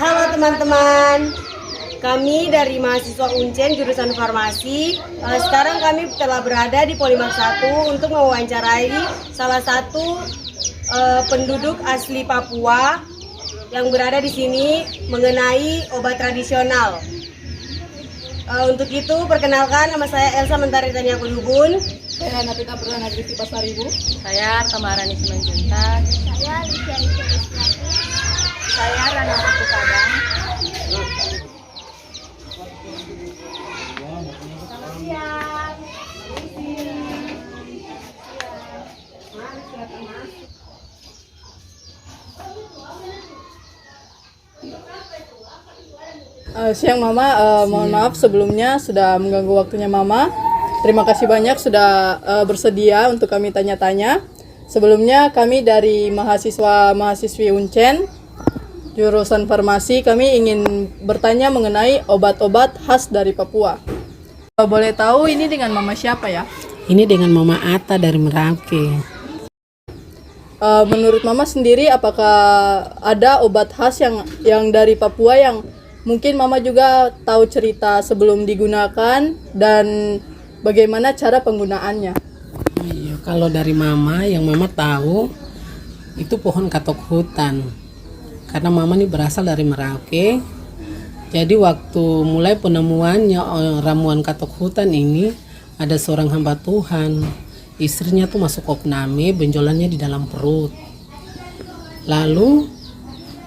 Halo teman-teman, kami dari mahasiswa Uncen jurusan farmasi. Sekarang kami telah berada di Polimak 1 untuk mewawancarai salah satu penduduk asli Papua yang berada di sini mengenai obat tradisional. Untuk itu perkenalkan, nama saya Elsa Mentari Tania Kudubun. Saya Napita Purana Griti Pasaribu. Saya Tamarani Simanjuntak. Saya Alicia Rizky. Saya Rana Putu Padang. Selamat siang. Siang Mama, mohon maaf sebelumnya sudah mengganggu waktunya Mama. Terima kasih banyak sudah bersedia untuk kami tanya-tanya. Sebelumnya kami dari mahasiswi Uncen jurusan farmasi, kami ingin bertanya mengenai obat-obat khas dari Papua. Boleh tahu ini dengan Mama siapa ya? Ini dengan Mama Ata dari Merauke. Menurut Mama sendiri, apakah ada obat khas yang dari Papua yang mungkin Mama juga tahu cerita sebelum digunakan dan bagaimana cara penggunaannya? Iya, kalau dari Mama yang Mama tahu itu pohon katok hutan. Karena Mama ini berasal dari Merauke. Jadi waktu mulai penemuannya ramuan katok hutan ini, ada seorang hamba Tuhan, istrinya tuh masuk opname, benjolannya di dalam perut. Lalu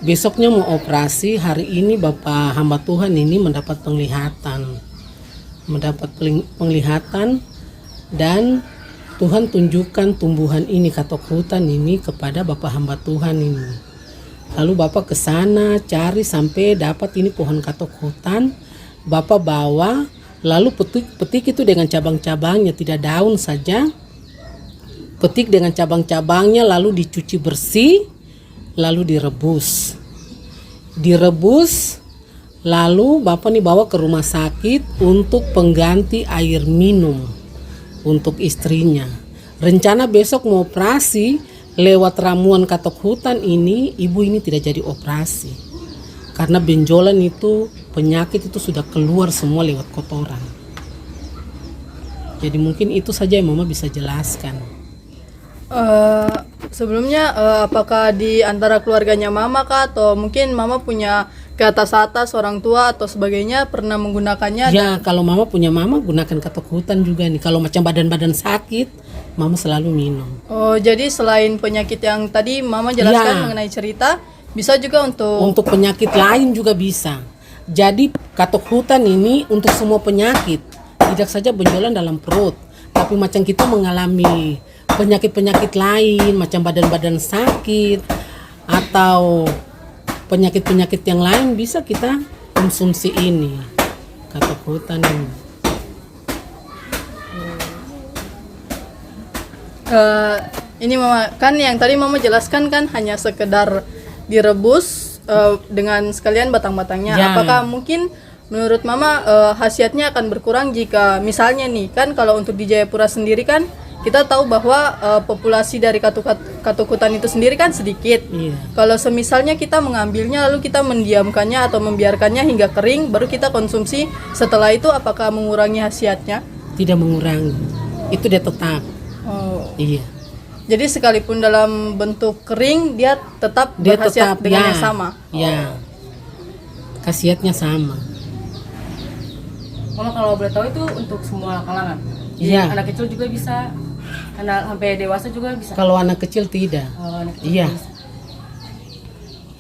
besoknya mau operasi, hari ini Bapak hamba Tuhan ini mendapat penglihatan dan Tuhan tunjukkan tumbuhan ini, katok hutan ini kepada Bapak hamba Tuhan ini. Lalu Bapak ke sana cari sampai dapat ini pohon katok hutan. Bapak bawa, lalu petik itu dengan cabang-cabangnya, tidak daun saja. Petik dengan cabang-cabangnya, lalu dicuci bersih, lalu direbus. Lalu Bapak nih bawa ke rumah sakit untuk pengganti air minum untuk istrinya. Rencana besok mau operasi. Lewat ramuan katok hutan ini, ibu ini tidak jadi operasi. Karena benjolan itu, penyakit itu sudah keluar semua lewat kotoran. Jadi mungkin itu saja yang Mama bisa jelaskan. Sebelumnya apakah di antara keluarganya Mama kah, atau mungkin Mama punya ke atas orang tua atau sebagainya pernah menggunakannya? Ya, kalau Mama punya Mama gunakan katok hutan juga nih. Kalau macam badan-badan sakit, Mama selalu minum. Oh, jadi selain penyakit yang tadi Mama jelaskan mengenai cerita, bisa juga untuk penyakit lain juga bisa. Jadi katok hutan ini untuk semua penyakit, tidak saja benjolan dalam perut, tapi macam kita mengalami penyakit-penyakit lain, macam badan-badan sakit atau penyakit-penyakit yang lain, bisa kita konsumsi ini, katok hutan ini. Ini Mama, kan yang tadi Mama jelaskan kan hanya sekedar direbus dengan sekalian batang-batangnya. Ya. Apakah mungkin menurut Mama khasiatnya akan berkurang jika misalnya nih, kan kalau untuk di Jayapura sendiri kan kita tahu bahwa populasi dari katuk hutan itu sendiri kan sedikit. Iya. Kalau semisalnya kita mengambilnya lalu kita mendiamkannya atau membiarkannya hingga kering baru kita konsumsi, setelah itu apakah mengurangi khasiatnya? Tidak mengurangi, itu dia tetap. Oh. Iya. Jadi sekalipun dalam bentuk kering dia tetap berkhasiat dengan yang sama. Ya. Khasiatnya sama. Mama kalau boleh tahu itu untuk semua kalangan. Iya. Anak kecil juga bisa, anak sampai dewasa juga bisa. Kalau anak kecil tidak. Anak kecil Iya. bisa.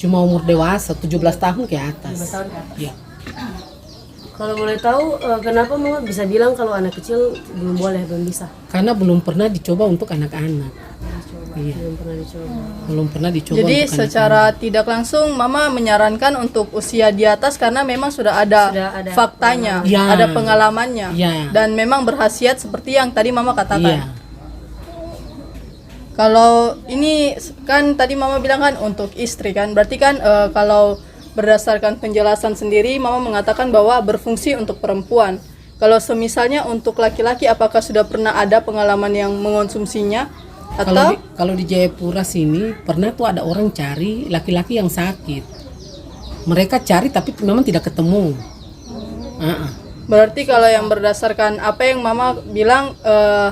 Cuma umur dewasa 17 tahun ke atas. 17 tahun ke atas. Iya. Kalau boleh tahu, kenapa Mama bisa bilang kalau anak kecil belum boleh, belum bisa? Karena belum pernah dicoba untuk anak-anak. Iya. Belum pernah dicoba. Belum pernah dicoba. Jadi untuk anak-anak. secara tidak langsung Mama menyarankan untuk usia di atas karena memang sudah ada ada faktanya, Ya. ada pengalamannya, Ya. dan memang berkhasiat seperti yang tadi Mama katakan. Iya. Kalau ini kan tadi Mama bilang kan untuk istri kan, berarti kan kalau berdasarkan penjelasan sendiri Mama mengatakan bahwa berfungsi untuk perempuan. Kalau semisalnya untuk laki-laki apakah sudah pernah ada pengalaman yang mengonsumsinya atau Kalau di Jayapura sini pernah tuh ada orang cari laki-laki yang sakit. Mereka cari tapi memang tidak ketemu. berarti kalau yang berdasarkan apa yang Mama bilang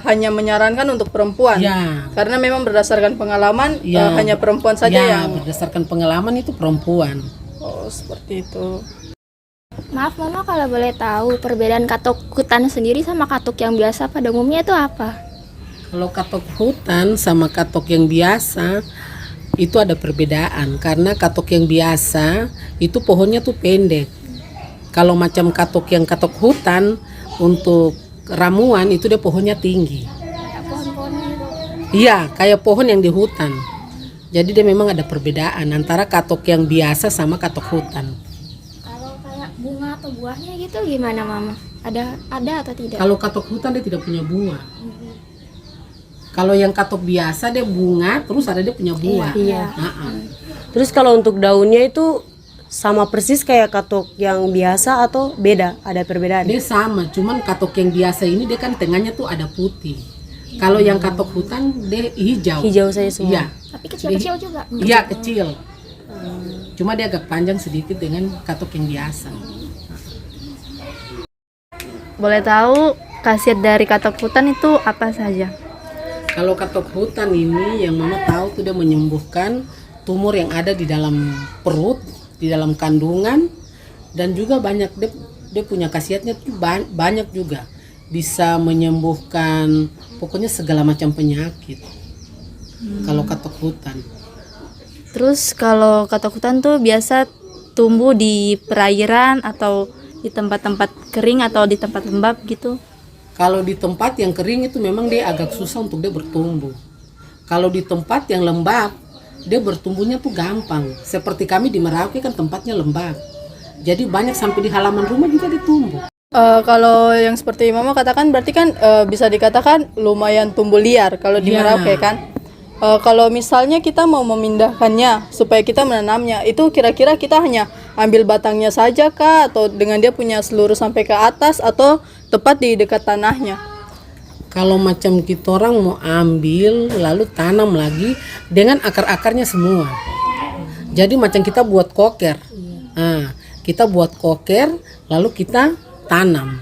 hanya menyarankan untuk perempuan. Ya. Karena memang berdasarkan pengalaman Ya. hanya perempuan saja Ya, yang berdasarkan pengalaman itu perempuan. oh seperti itu. Maaf Mama, kalau boleh tahu perbedaan katok hutan sendiri sama katok yang biasa pada umumnya itu apa? Kalau katok hutan sama katok yang biasa itu ada perbedaan karena katok yang biasa itu pohonnya tuh pendek. Kalau macam katok yang katok hutan untuk ramuan itu dia pohonnya tinggi. Iya, kayak pohon yang di hutan. Jadi dia memang ada perbedaan antara katok yang biasa sama katok hutan. Kalau kayak bunga atau buahnya gitu gimana Mama? Ada atau tidak? Kalau katok hutan dia tidak punya bunga. Kalau yang katok biasa dia bunga terus ada dia punya buah. Iya. Terus Terus kalau untuk daunnya itu sama persis kayak katok yang biasa atau beda? Ada perbedaan? dia sama, cuman katok yang biasa ini dia kan tengahnya tuh ada putih. Kalau yang katok hutan dia hijau. Hijau saya semua. Iya. Tapi kecil-kecil juga. Iya, kecil. Cuma dia agak panjang sedikit dengan katok yang biasa. Boleh tahu khasiat dari katok hutan itu apa saja? Kalau katok hutan ini yang Mama tahu tuh dia menyembuhkan tumor yang ada di dalam perut, di dalam kandungan, dan juga banyak dia punya khasiatnya tuh banyak juga. Bisa menyembuhkan pokoknya segala macam penyakit. Kalau katok hutan. Terus kalau katok hutan tuh biasa tumbuh di perairan atau di tempat-tempat kering atau di tempat lembab gitu. Kalau di tempat yang kering itu memang dia agak susah untuk dia bertumbuh. Kalau di tempat yang lembab, dia bertumbuhnya tuh gampang. Seperti kami di Merauke kan tempatnya lembab. Jadi banyak sampai di halaman rumah juga dia tumbuh. Kalau yang seperti Mama katakan berarti kan bisa dikatakan lumayan tumbuh liar kalau di Ya. Merauke kan. Kalau misalnya kita mau memindahkannya supaya kita menanamnya, itu kira-kira kita hanya ambil batangnya saja kah atau dengan dia punya seluruh sampai ke atas atau tepat di dekat tanahnya? Kalau macam kita orang mau ambil lalu tanam lagi dengan akar-akarnya semua. Jadi macam kita buat koker. Kita buat koker lalu kita tanam.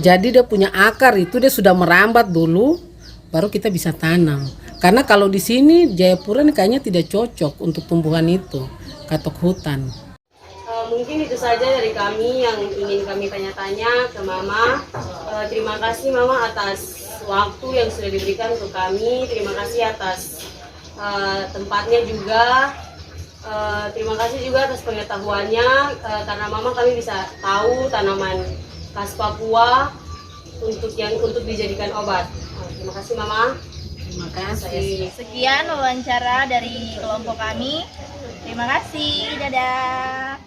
Jadi dia punya akar itu dia sudah merambat dulu baru kita bisa tanam. Karena kalau di sini Jayapura ini kayaknya tidak cocok untuk tumbuhan itu, katok hutan. Mungkin itu saja dari kami yang ingin kami tanya-tanya ke Mama. Terima kasih Mama atas waktu yang sudah diberikan untuk kami. Terima kasih atas tempatnya juga. Terima kasih juga atas pengetahuannya. Karena Mama kami bisa tahu tanaman khas Papua untuk dijadikan obat. Terima kasih Mama. Terima kasih. Sekian wawancara dari kelompok kami. Terima kasih. Dadah.